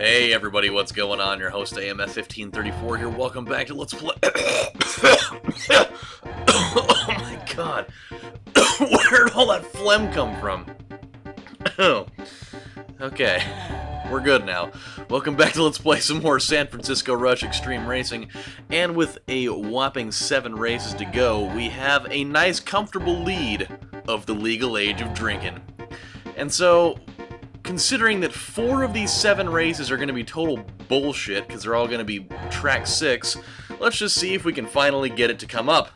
Hey everybody, what's going on? Your host AMF1534 here. Welcome back to Let's Play. Oh my god. Where did all that phlegm come from? Okay, we're good now. Welcome back to Let's Play some more San Francisco Rush Extreme Racing. And with a whopping 7 races to go, we have a nice comfortable lead of the legal age of drinking. And so, considering that 4 of these 7 races are going to be total bullshit, because they're all going to be track 6, let's just see if we can finally get it to come up.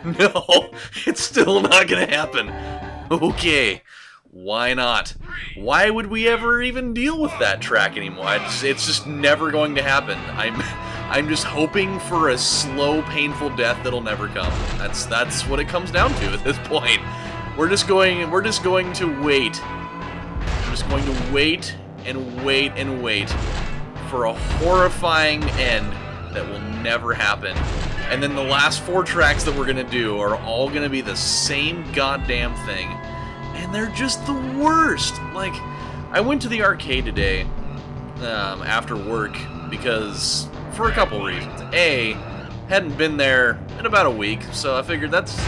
No, it's still not going to happen. Okay, why not? Why would we ever even deal with that track anymore? It's just never going to happen. I'm just hoping for a slow, painful death that'll never come. That's what it comes down to at this point. We're just going to wait. Just going to wait and wait and wait for a horrifying end that will never happen. And then the last 4 tracks that we're going to do are all going to be the same goddamn thing. And they're just the worst. Like, I went to the arcade today after work because, for a couple reasons. A, hadn't been there in about a week, so I figured that's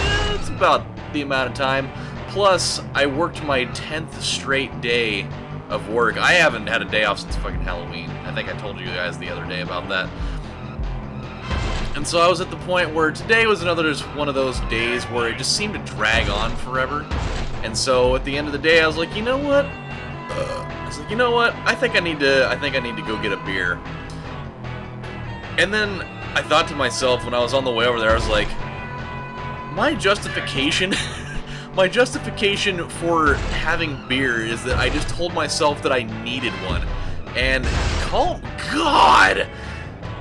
about the amount of time. Plus, I worked my 10th straight day of work. I haven't had a day off since fucking Halloween. I think I told you guys the other day about that. And so I was at the point where today was just one of those days where it just seemed to drag on forever. And so at the end of the day, I was like, you know what? I think I need to go get a beer. And then I thought to myself when I was on the way over there, I was like, my justification for having beer is that I just told myself that I needed one. And, oh God!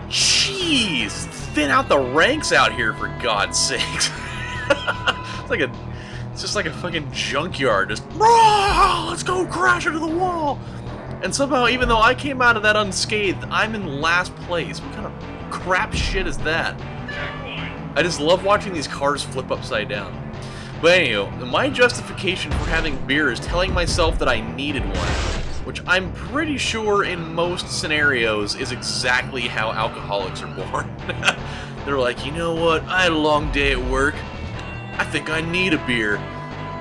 Jeez! Thin out the ranks out here, for God's sakes. It's just like a fucking junkyard, just, let's go crash into the wall! And somehow, even though I came out of that unscathed, I'm in last place. What kind of crap shit is that? I just love watching these cars flip upside down. But anyway, my justification for having beer is telling myself that I needed one, which I'm pretty sure in most scenarios is exactly how alcoholics are born. They're like, you know what, I had a long day at work, I think I need a beer.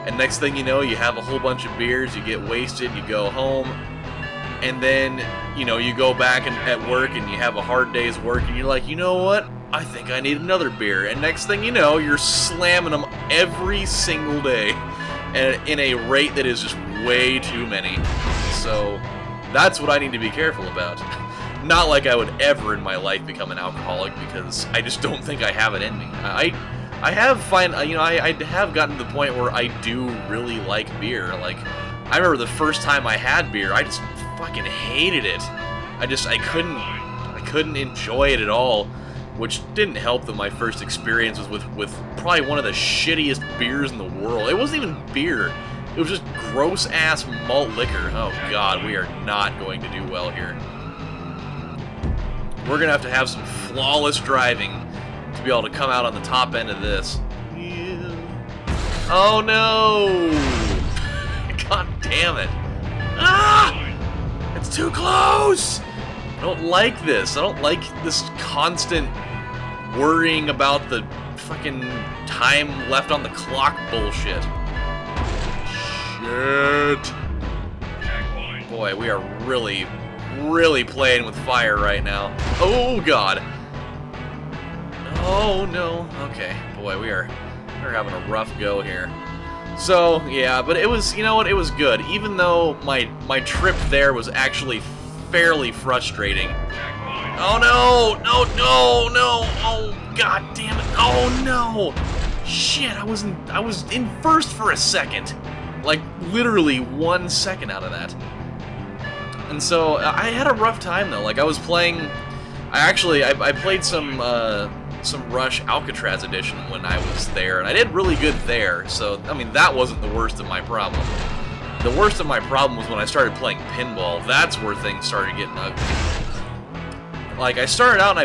And next thing you know, you have a whole bunch of beers, you get wasted, you go home, and then, you know, you go back at work and you have a hard day's work and you're like, you know what? I think I need another beer. And next thing you know, you're slamming them every single day and in a rate that is just way too many. So that's what I need to be careful about. Not like I would ever in my life become an alcoholic, because I just don't think I have it in me. I have gotten to the point where I do really like beer. Like, I remember the first time I had beer, I just fucking hated it. I couldn't enjoy it at all. Which didn't help that my first experience was with probably one of the shittiest beers in the world. It wasn't even beer. It was just gross-ass malt liquor. Oh god, we are not going to do well here. We're going to have some flawless driving to be able to come out on the top end of this. Yeah. Oh no! God damn it. Ah! It's too close! I don't like this. I don't like this constant worrying about the fucking time left on the clock bullshit. Shit. Boy, we are really, really playing with fire right now. Oh god. Oh no. Okay. Boy, we're having a rough go here. So, yeah, but it was, you know what, it was good. Even though my trip there was actually fairly frustrating. Oh no! No! Oh god damn it! Oh no! Shit! I was in first for a second, like literally 1 second out of that. And so I had a rough time though. Like I was playing. I played some Rush Alcatraz edition when I was there, and I did really good there. So I mean that wasn't the worst of my problem. The worst of my problem was when I started playing pinball. That's where things started getting ugly. Like, I started out and I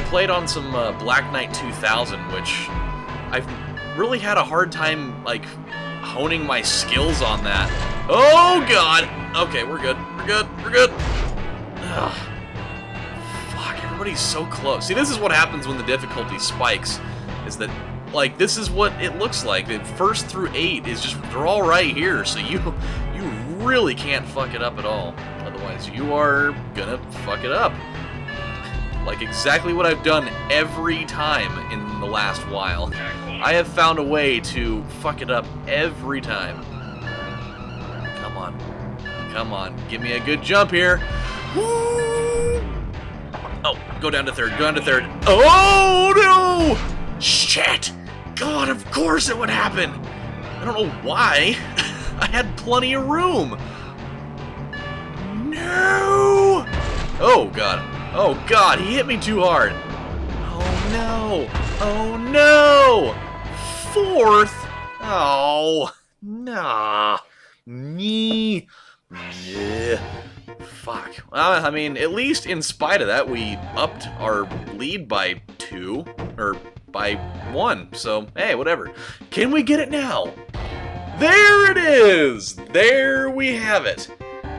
played on some Black Knight 2000, which I've really had a hard time, like, honing my skills on that. Oh, God! Okay, we're good. We're good. Ugh. Fuck, everybody's so close. See, this is what happens when the difficulty spikes, is that, like, this is what it looks like. The first through 8 is just, they're all right here, so you really can't fuck it up at all. Otherwise, you are gonna fuck it up. Like exactly what I've done every time in the last while. I have found a way to fuck it up every time. Come on. Come on. Give me a good jump here. Woo! Oh, go down to third. Go down to third. Oh, no! Shit! God, of course it would happen. I don't know why. I had plenty of room. No! Oh, God. Oh, God, he hit me too hard. Oh, no. Oh, no! Fourth? Oh, nah. Me. Yeah. Fuck. I mean, at least in spite of that, we upped our lead by 2, or by 1, so, hey, whatever. Can we get it now? There it is! There we have it.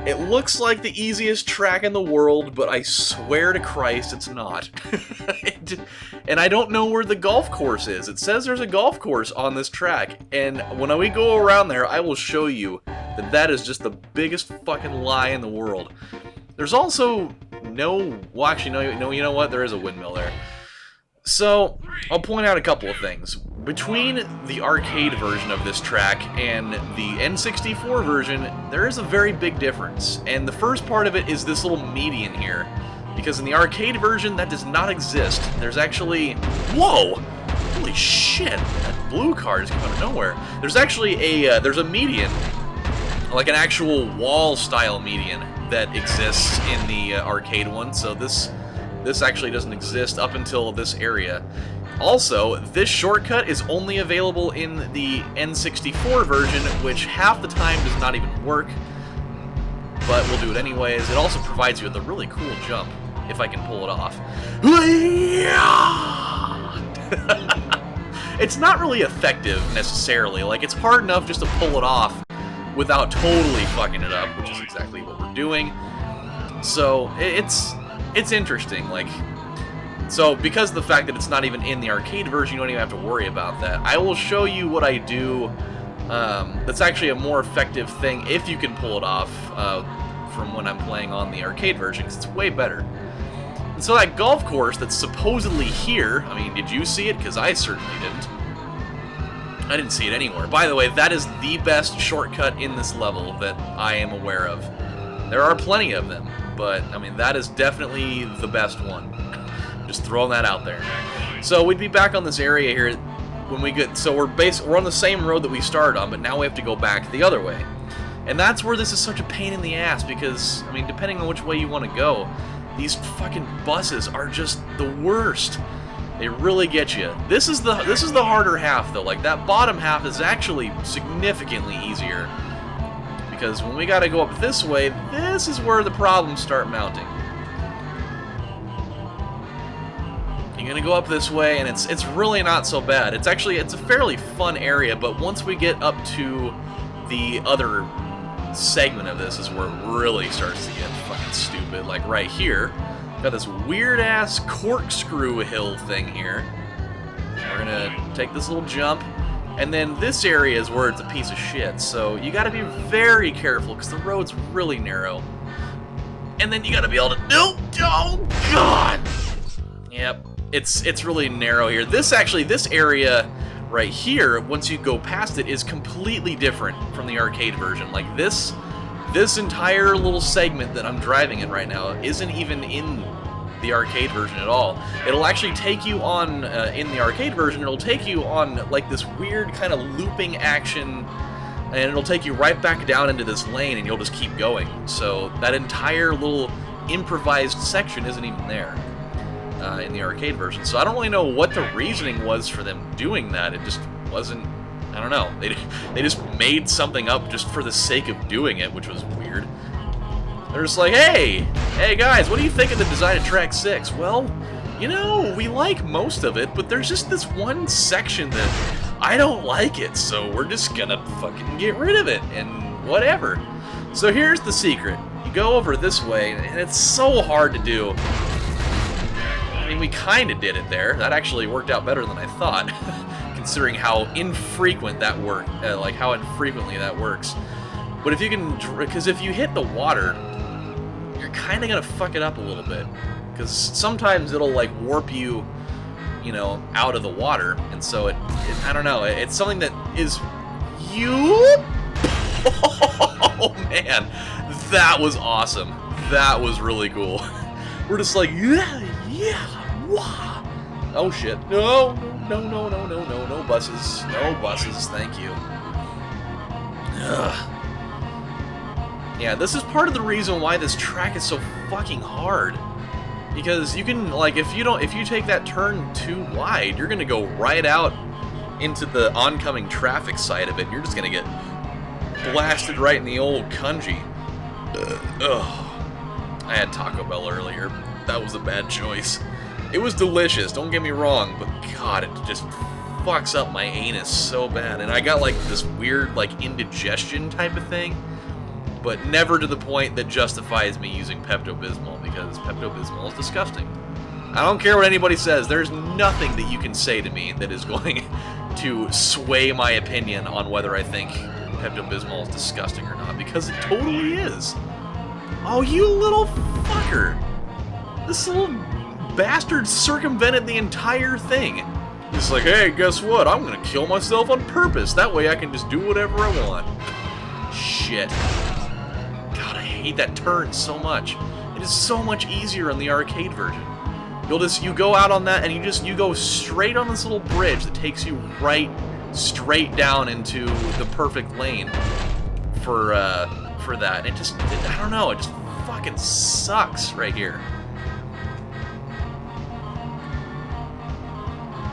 It looks like the easiest track in the world, but I swear to Christ it's not. And I don't know where the golf course is. It says there's a golf course on this track, and when we go around there, I will show you that that is just the biggest fucking lie in the world. There's also no... Well, actually, no, you know what? There is a windmill there. So, I'll point out a couple of things. Between the arcade version of this track and the N64 version, there is a very big difference. And the first part of it is this little median here. Because in the arcade version, that does not exist. There's actually... Whoa! Holy shit! That blue car just came out of nowhere. There's actually a... there's a median. Like an actual wall-style median that exists in the arcade one. So this actually doesn't exist up until this area. Also, this shortcut is only available in the N64 version, which half the time does not even work, but we'll do it anyways. It also provides you with a really cool jump, if I can pull it off. It's not really effective, necessarily. Like, it's hard enough just to pull it off without totally fucking it up, which is exactly what we're doing. So, it's interesting, like... So, because of the fact that it's not even in the arcade version, you don't even have to worry about that. I will show you what I do that's actually a more effective thing, if you can pull it off, from when I'm playing on the arcade version, because it's way better. And so that golf course that's supposedly here, I mean, did you see it? Because I certainly didn't. I didn't see it anywhere. By the way, that is the best shortcut in this level that I am aware of. There are plenty of them, but, I mean, that is definitely the best one. Just throwing that out there. So we'd be back on this area here when we get... So we're on the same road that we started on, but now we have to go back the other way. And that's where this is such a pain in the ass, because, I mean, depending on which way you want to go, these fucking buses are just the worst. They really get you. This is the harder half, though. Like, that bottom half is actually significantly easier. Because when we gotta go up this way, this is where the problems start mounting. You're gonna go up this way, and it's really not so bad. It's a fairly fun area, but once we get up to the other segment of this is where it really starts to get fucking stupid. Like right here, got this weird-ass corkscrew hill thing here. We're gonna take this little jump, and then this area is where it's a piece of shit, so you gotta be very careful, because the road's really narrow. And then you gotta be able to... No! Oh, God! Yep. It's really narrow here. This area right here, once you go past it, is completely different from the arcade version. Like, this entire little segment that I'm driving in right now isn't even in the arcade version at all. It'll actually take you on, in the arcade version, it'll take you on, like, this weird kind of looping action, and it'll take you right back down into this lane, and you'll just keep going. So that entire little improvised section isn't even there. In the arcade version. So I don't really know what the reasoning was for them doing that. It just wasn't... I don't know. They just made something up just for the sake of doing it, which was weird. They're just like, hey guys, what do you think of the design of Track 6? Well, you know, we like most of it, but there's just this one section that I don't like it, so we're just gonna fucking get rid of it, and whatever. So here's the secret. You go over this way, and it's so hard to do. I mean, we kind of did it there. That actually worked out better than I thought, considering how infrequent that how infrequently that works. But if you can, because if you hit the water, you're kind of gonna fuck it up a little bit, because sometimes it'll like warp you, you know, out of the water, and so I don't know. It's something that is you. Oh man, that was awesome. That was really cool. We're just like, yeah, wow. Oh shit. No buses. No buses, thank you. Ugh. Yeah, this is part of the reason why this track is so fucking hard. Because you can, like, if you take that turn too wide, you're gonna go right out into the oncoming traffic side of it. You're just gonna get blasted right in the old Kunji. Ugh. I had Taco Bell earlier. That was a bad choice. It was delicious, don't get me wrong, but God, it just fucks up my anus so bad. And I got like this weird like indigestion type of thing, but never to the point that justifies me using Pepto-Bismol, because Pepto-Bismol is disgusting. I don't care what anybody says, there's nothing that you can say to me that is going to sway my opinion on whether I think Pepto-Bismol is disgusting or not, because it totally is. Oh, you little fucker! This little bastard circumvented the entire thing. He's like, hey, guess what? I'm gonna kill myself on purpose. That way I can just do whatever I want. Shit. God, I hate that turn so much. It is so much easier in the arcade version. You go out on that and you go straight on this little bridge that takes you right straight down into the perfect lane for that. I don't know, it just fucking sucks right here.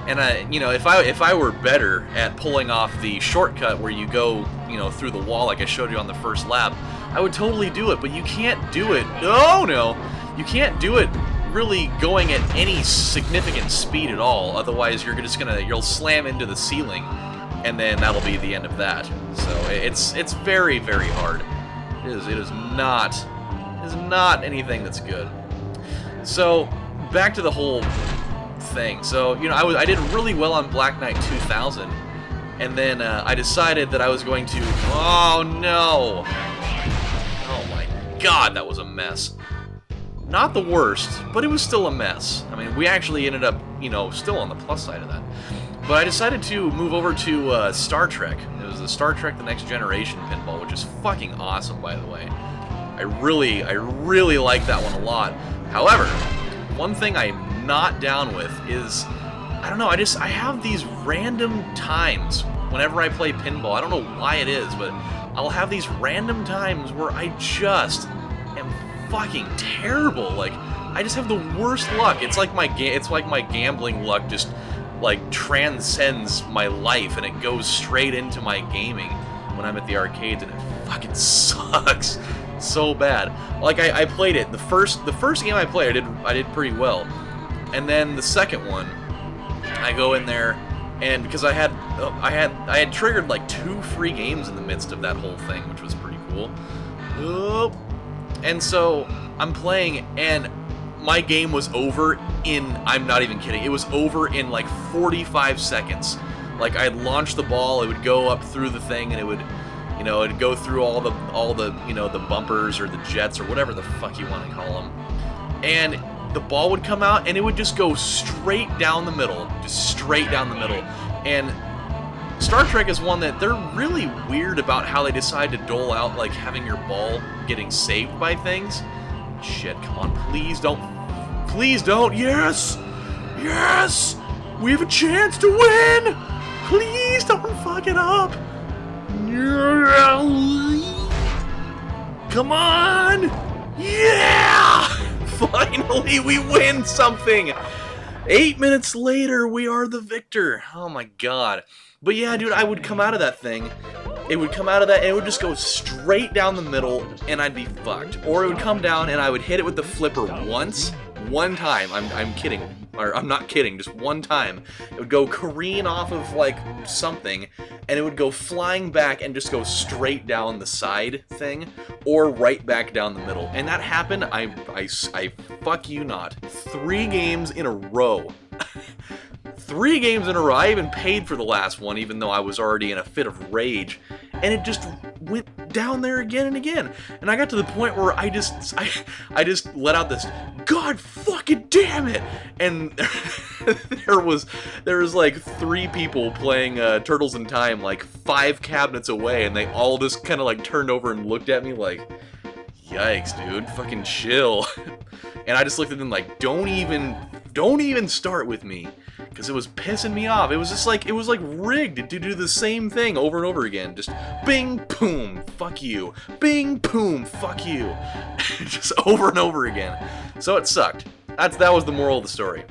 And you know, if I were better at pulling off the shortcut where you go, you know, through the wall like I showed you on the first lap, I would totally do it. But you can't do it. No, you can't do it really going at any significant speed at all. Otherwise, you'll slam into the ceiling, and then that'll be the end of that. So it's very, very hard. It is not anything that's good. So back to the whole thing. So, you know, I did really well on Black Knight 2000, and then I decided that I was going to... Oh, no! Oh my god, that was a mess. Not the worst, but it was still a mess. I mean, we actually ended up, you know, still on the plus side of that. But I decided to move over to Star Trek. It was the Star Trek The Next Generation pinball, which is fucking awesome, by the way. I really like that one a lot. However, one thing I'm not down with is, I don't know, I have these random times whenever I play pinball. I don't know why it is, but I'll have these random times where I just am fucking terrible. Like, I just have the worst luck. It's like my gambling luck just like transcends my life, and it goes straight into my gaming when I'm at the arcades, and it fucking sucks so bad. Like, I played it. The first game I played, I did pretty well. And then the second one, I go in there, and because I had triggered like 2 free games in the midst of that whole thing, which was pretty cool. And so I'm playing, and my game was over in, I'm not even kidding, it was over in like 45 seconds. Like, I'd launch the ball, it would go up through the thing, and it would, you know, it'd go through all the you know, the bumpers or the jets or whatever the fuck you want to call them. And the ball would come out, and it would just go straight down the middle. Just straight down the middle. And Star Trek is one that they're really weird about how they decide to dole out, like, having your ball getting saved by things. Shit, come on, please don't. Please don't. Yes! Yes! We have a chance to win! Please don't fuck it up! Come on! Yeah! Finally, we win something! 8 minutes later, we are the victor. Oh my god. But yeah, dude, I would come out of that thing. It would come out of that, and it would just go straight down the middle, and I'd be fucked. Or it would come down, and I would hit it with the flipper one time. I'm kidding. Or, I'm not kidding, just one time. It would go careen off of, like, something, and it would go flying back and just go straight down the side thing, or right back down the middle. And that happened, I fuck you not, 3 games in a row. 3 games in a row. I even paid for the last one, even though I was already in a fit of rage. And it just went down there again and again. And I got to the point where I just let out this, God fucking damn it! And there was like 3 people playing Turtles in Time, like 5 cabinets away, and they all just kind of like turned over and looked at me like, yikes, dude, fucking chill. And I just looked at them like, don't even start with me. Because it was pissing me off. It was like rigged to do the same thing over and over again. Just bing, boom, fuck you. Bing, boom, fuck you. Just over and over again. So it sucked. That was the moral of the story.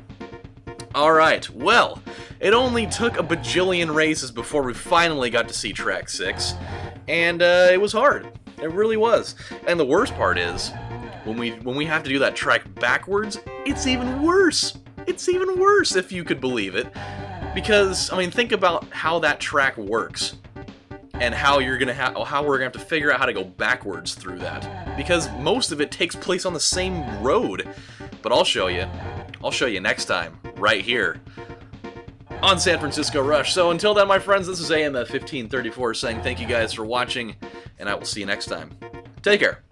Alright, well, it only took a bajillion races before we finally got to see Track 6. And it was hard. It really was. And the worst part is, when we have to do that track backwards, it's even worse. It's even worse, if you could believe it. Because, I mean, think about how that track works. And how we're gonna have to figure out how to go backwards through that. Because most of it takes place on the same road. But I'll show you. I'll show you next time, right here, on San Francisco Rush. So until then, my friends, this is AMF1534 saying thank you guys for watching, and I will see you next time. Take care.